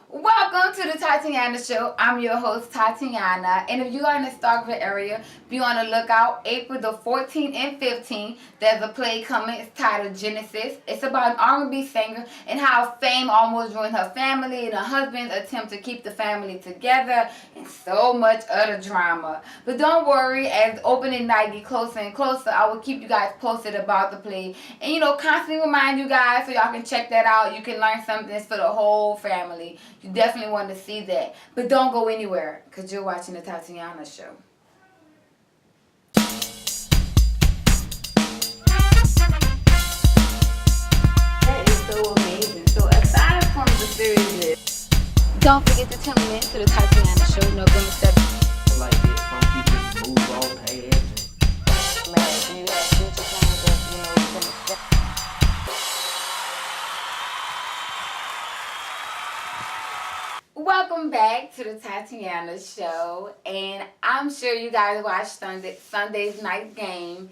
Welcome to the Tatyana Show. I'm your host, Tatyana. And if you are in the Starkville area, be on the lookout. April the 14th and 15th, there's a play coming. It's titled Genesis. It's about an R&B singer and how fame almost ruined her family and her husband's attempt to keep the family together and so much other drama. But don't worry, as opening night get closer and closer, I will keep you guys posted about the play. And, constantly remind you guys so y'all can check that out. You can learn something that's for the whole family. You definitely want to see that. But don't go anywhere because you're watching the Tatyana Show. That is so amazing. So aside from the series, don't forget to tune in to the Tatyana Show November 7th. Like this, some people move on past. Man, you have future plans of, Welcome back to the Tatyana Show, and I'm sure you guys watched Sunday's night game,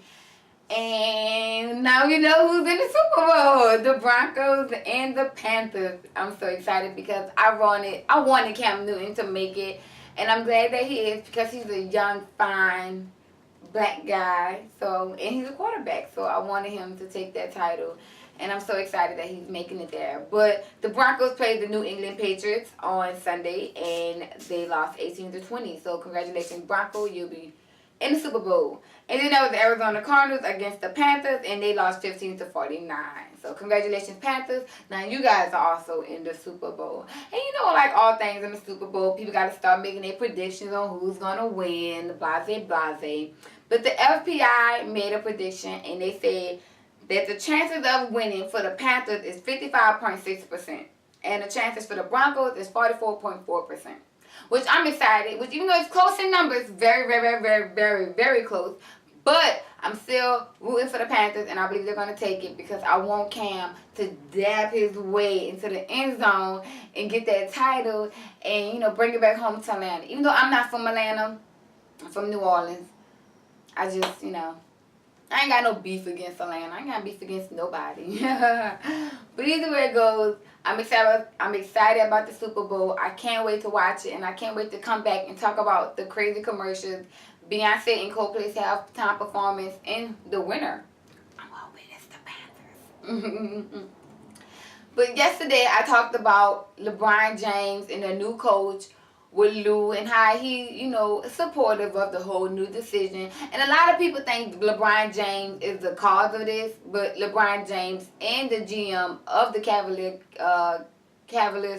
and now you know who's in the Super Bowl, the Broncos and the Panthers. I'm so excited because I wanted Cam Newton to make it, and I'm glad that he is because he's a young, fine black guy, and he's a quarterback, so I wanted him to take that title. And I'm so excited that he's making it there. But the Broncos played the New England Patriots on Sunday, and they lost 18-20. So congratulations, Broncos. You'll be in the Super Bowl. And then there was the Arizona Cardinals against the Panthers, and they lost 15-49. So congratulations, Panthers. Now you guys are also in the Super Bowl. And like all things in the Super Bowl, people got to start making their predictions on who's going to win, blase. But the FPI made a prediction, and they said that the chances of winning for the Panthers is 55.6%. And the chances for the Broncos is 44.4%. Which I'm excited. Which even though it's close in numbers, very, very, very, very, very close. But I'm still rooting for the Panthers, and I believe they're going to take it because I want Cam to dab his way into the end zone and get that title and, bring it back home to Atlanta. Even though I'm not from Atlanta, I'm from New Orleans. I just, I ain't got no beef against Atlanta. I ain't got beef against nobody. But either way it goes, I'm excited about the Super Bowl. I can't wait to watch it, and I can't wait to come back and talk about the crazy commercials, Beyonce and Coldplay's halftime performance, and the winner. I'm hoping it's the Panthers. But yesterday I talked about LeBron James and the new coach with Lou and how he, is supportive of the whole new decision. And a lot of people think LeBron James is the cause of this, but LeBron James and the GM of the Cavaliers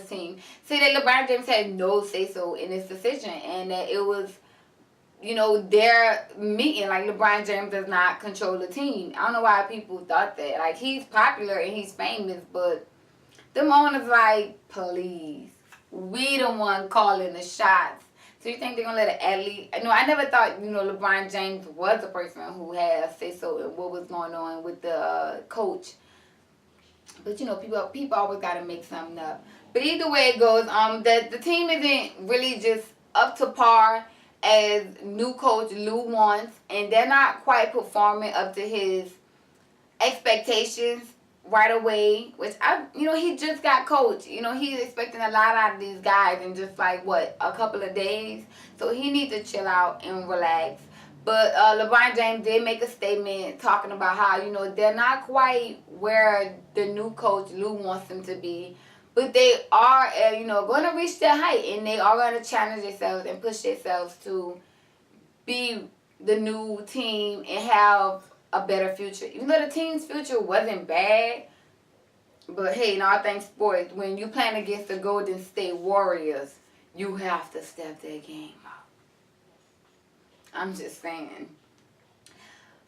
team say that LeBron James had no say-so in this decision and that it was, their meeting. Like, LeBron James does not control the team. I don't know why people thought that. Like, he's popular and he's famous, but the owners like, please. We the one calling the shots. So you think they're going to let an athlete... No, I never thought, LeBron James was the person who had a say-so in what was going on with the coach. But, people always got to make something up. But either way it goes, the team isn't really just up to par as new coach Lou wants. And they're not quite performing up to his expectations right away, which he just got coached. He's expecting a lot out of these guys in just a couple of days. So he needs to chill out and relax. But LeBron James did make a statement talking about how, they're not quite where the new coach Lou wants them to be. But they are, going to reach their height, and they are going to challenge themselves and push themselves to be the new team and have a better future. Even though the team's future wasn't bad, but hey, in all things sports, when you playing against the Golden State Warriors, you have to step their game up. I'm just saying.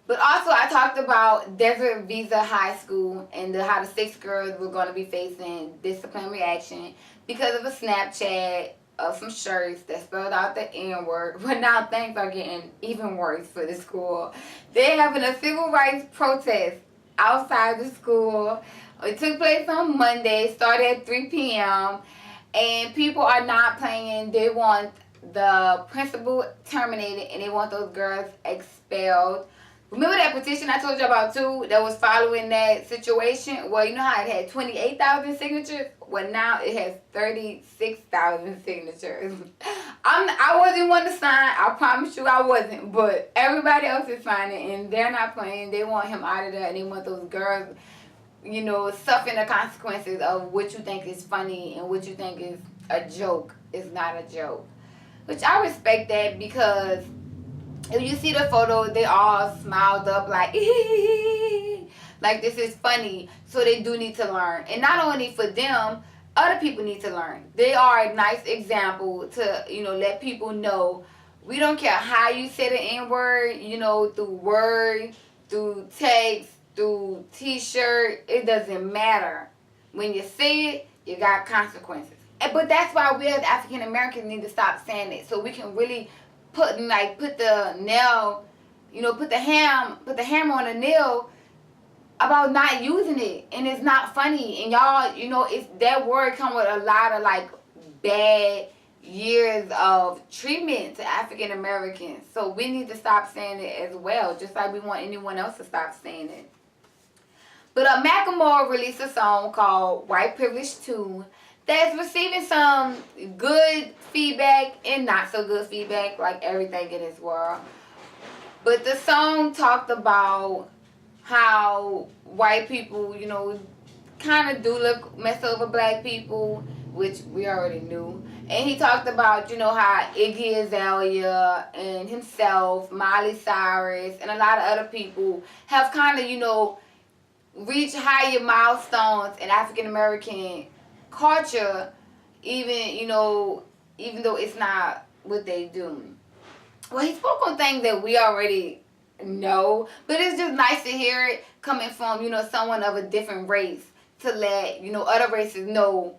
But also, I talked about Desert Vista High School and how the 6 girls were going to be facing disciplinary action because of a Snapchat of some shirts that spelled out the N-word. But now things are getting even worse for the school. They're having a civil rights protest outside the school. It took place on Monday, started at 3 p.m. And people are not playing. They want the principal terminated, and they want those girls expelled. Remember that petition I told you about too that was following that situation? Well, you know how it had 28,000 signatures? Well, now it has 36,000 signatures. I wasn't one to sign. I promise you I wasn't. But everybody else is signing, and they're not playing. They want him out of there, and they want those girls, suffering the consequences of what you think is funny and what you think is a joke is not a joke. Which I respect that, because if you see the photo, they all smiled up like, like this is funny. So they do need to learn. And not only for them, other people need to learn. They are a nice example to, let people know we don't care how you say the N-word, through word, through text, through t-shirt. It doesn't matter. When you say it, you got consequences. But that's why we as African Americans need to stop saying it, so we can really put the nail, put the hammer on the nail about not using it. And it's not funny. And y'all, it's that word come with a lot of bad years of treatment to African Americans. So we need to stop saying it as well, just like we want anyone else to stop saying it. But Macklemore released a song called White Privilege 2 that's receiving some good feedback and not so good feedback, like everything in this world. But the song talked about how white people, kind of do mess over black people, which we already knew. And he talked about, how Iggy Azalea and himself, Miley Cyrus, and a lot of other people have kind of, reached higher milestones in African American culture, even though it's not what they do. Well, he spoke on things that we already know, but it's just nice to hear it coming from someone of a different race, to let other races know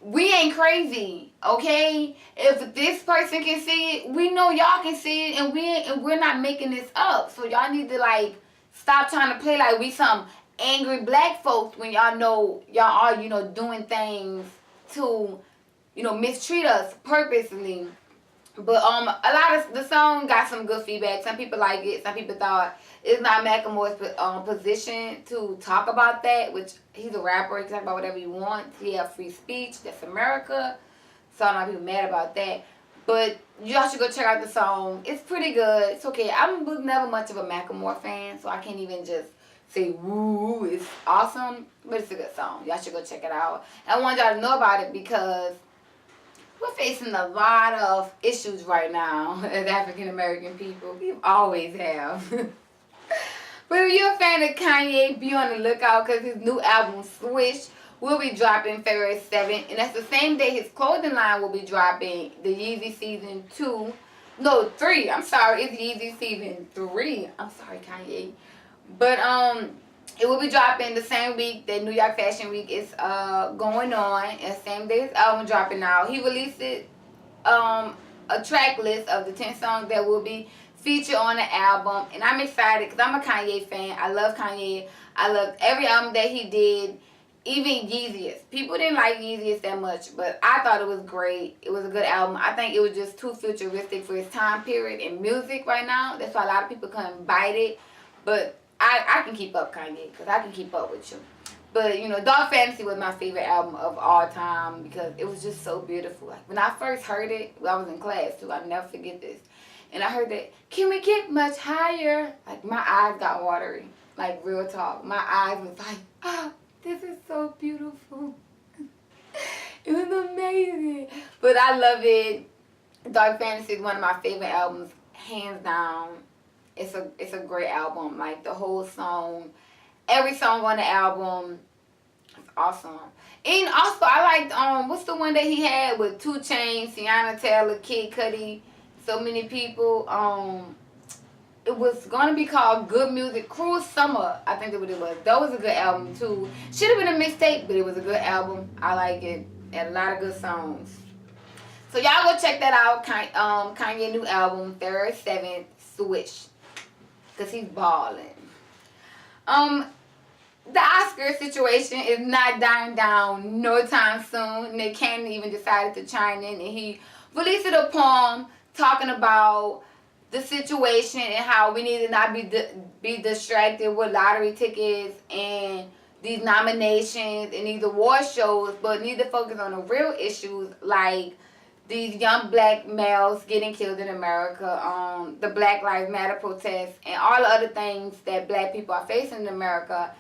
we ain't crazy, okay? If this person can see it, we know y'all can see it, and we're not making this up. So y'all need to stop trying to play like we some angry black folks when y'all know y'all are doing things to mistreat us purposely. But a lot of the song got some good feedback. Some people like it. Some people thought it's not Macklemore's position to talk about that, which he's a rapper. He can talk about whatever he wants. He have free speech. That's America. So a lot of people mad about that. But y'all should go check out the song. It's pretty good. It's okay. I was never much of a Macklemore fan, so I can't even just say woo. It's awesome, but it's a good song. Y'all should go check it out. I want y'all to know about it because we're facing a lot of issues right now as African American people. We always have. But if you're a fan of Kanye, be on the lookout, because his new album Swish will be dropping February 7th. And that's the same day his clothing line will be dropping, the Yeezy Season 2. No, 3. I'm sorry. It's Yeezy Season 3. I'm sorry, Kanye. But it will be dropping the same week that New York Fashion Week is going on, and same day his album dropping now. He released it a track list of the 10 songs that will be featured on the album, and I'm excited because I'm a Kanye fan. I love Kanye. I love every album that he did, even Yeezy's. People didn't like Yeezy's that much, but I thought it was great. It was a good album. I think it was just too futuristic for his time period in music right now. That's why a lot of people couldn't bite it, but I can keep up, Kanye, because I can keep up with you. But, Dark Fantasy was my favorite album of all time because it was just so beautiful. Like, when I first heard it, I was in class, too. I'll never forget this. And I heard that, can we get much higher? Like, my eyes got watery. Like, real talk. My eyes was like, oh, this is so beautiful. It was amazing. But I love it. Dark Fantasy is one of my favorite albums, hands down. It's a great album. Like, the whole song, every song on the album is awesome. And also, I liked, what's the one that he had with 2 Chainz, Tiana Taylor, Kid Cudi, so many people. It was going to be called Good Music, Cruel Summer, I think that's what it was. That was a good album, too. Should have been a mixtape, but it was a good album. I like it. It had a lot of good songs. So y'all go check that out. Kanye new album, February 7th, Swish. Because he's balling. The Oscar situation is not dying down no time soon. Nick Cannon even decided to chime in, and he released a poem talking about the situation and how we need to not be distracted with lottery tickets and these nominations and these award shows, but need to focus on the real issues like these young black males getting killed in America, the Black Lives Matter protests, and all the other things that black people are facing in America.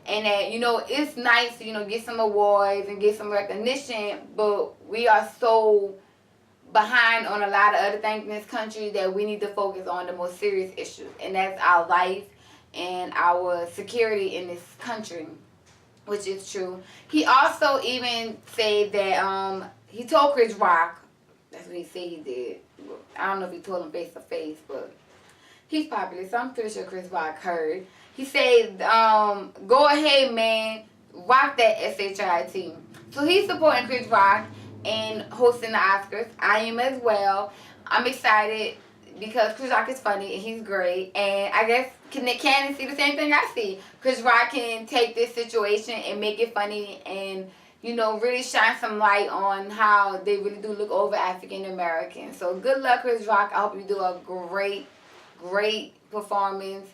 And that, it's nice to, get some awards and get some recognition, but we are so behind on a lot of other things in this country that we need to focus on the most serious issues. And that's our life and our security in this country, which is true. He also even said that he told Chris Rock, that's what he said he did. I don't know if he told him face to face, but he's popular, so I'm pretty sure Chris Rock heard. He said, go ahead, man, rock that SHIT. So he's supporting Chris Rock and hosting the Oscars. I am as well. I'm excited because Chris Rock is funny and he's great. And I guess Nick Cannon see the same thing I see. Chris Rock can take this situation and make it funny and really shine some light on how they really do look over African Americans. So good luck, Chris Rock. I hope you do a great performance.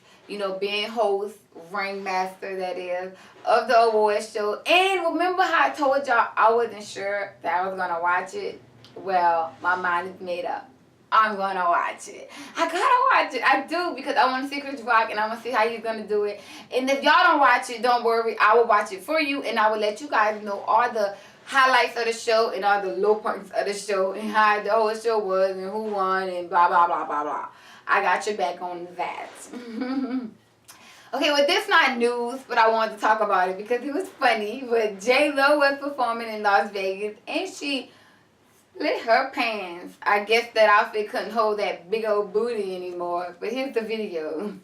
Being host, ringmaster, that is, of the award show. And remember how I told y'all I wasn't sure that I was going to watch it? Well, my mind is made up. I'm going to watch it. I got to watch it. I do, because I want to see Chris Rock and I want to see how he's going to do it. And if y'all don't watch it, don't worry. I will watch it for you and I will let you guys know all the highlights of the show and all the low points of the show and how the whole show was and who won and blah, blah, blah, blah, blah. I got your back on that. Okay, well, this not news, but I wanted to talk about it because it was funny. But J.Lo was performing in Las Vegas and she lit her pants. I guess that outfit couldn't hold that big old booty anymore. But here's the video.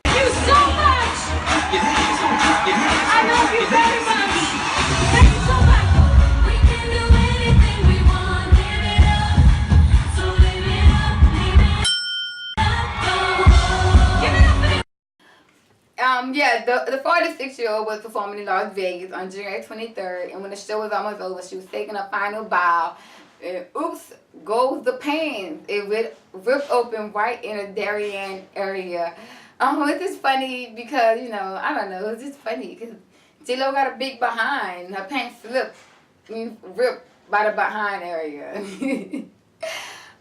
Thank you so much. I love you very much. Thank you so much. We can do anything we want. Live it up. So live it up. Live it up. Give it up for this. Yeah, the 46-year-old was performing in Las Vegas on January 23rd, and when the show was almost over, she was taking a final bow, and oops, goes the pants. It ripped open right in the Darien area. It's just funny because, I don't know, it's just funny because J.Lo got a big behind. Her pants slipped, ripped by the behind area.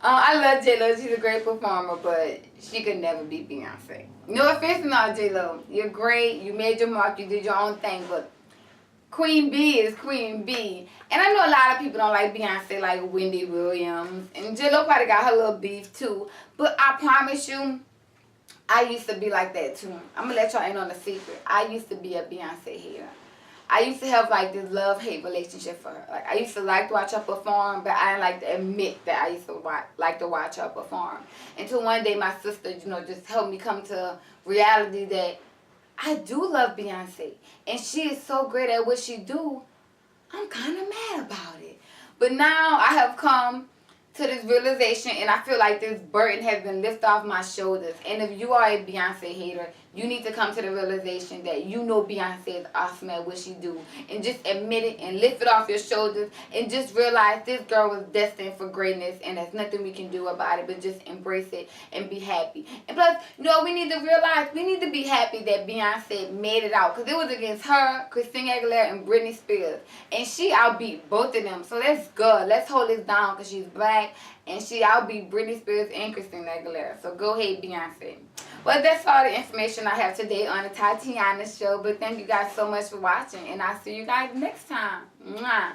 I love J.Lo. She's a great performer, but she could never be Beyonce. No offense to all J.Lo. You're great. You made your mark. You did your own thing, but Queen B is Queen B. And I know a lot of people don't like Beyonce, like Wendy Williams. And J.Lo probably got her little beef, too. But I promise you, I used to be like that, too. I'm going to let y'all in on a secret. I used to be a Beyonce hater. I used to have like this love-hate relationship for her. Like I used to like to watch her perform, but I didn't like to admit that I used to like to watch her perform. Until one day my sister, just helped me come to reality that I do love Beyonce. And she is so great at what she do, I'm kind of mad about it. But now I have come to this realization and I feel like this burden has been lifted off my shoulders. And if you are a Beyonce hater, you need to come to the realization that Beyonce is awesome at what she do. And just admit it and lift it off your shoulders and just realize this girl was destined for greatness and there's nothing we can do about it but just embrace it and be happy. And plus, we need to realize we need to be happy that Beyonce made it out. Because it was against her, Christina Aguilera, and Britney Spears. And she outbeat both of them. So let's go. Let's hold this down because she's black. And she outbeat Britney Spears and Christina Aguilera. So go ahead, Beyonce. Well, that's all the information I have today on the Tatyana Show. But thank you guys so much for watching. And I'll see you guys next time. Mwah.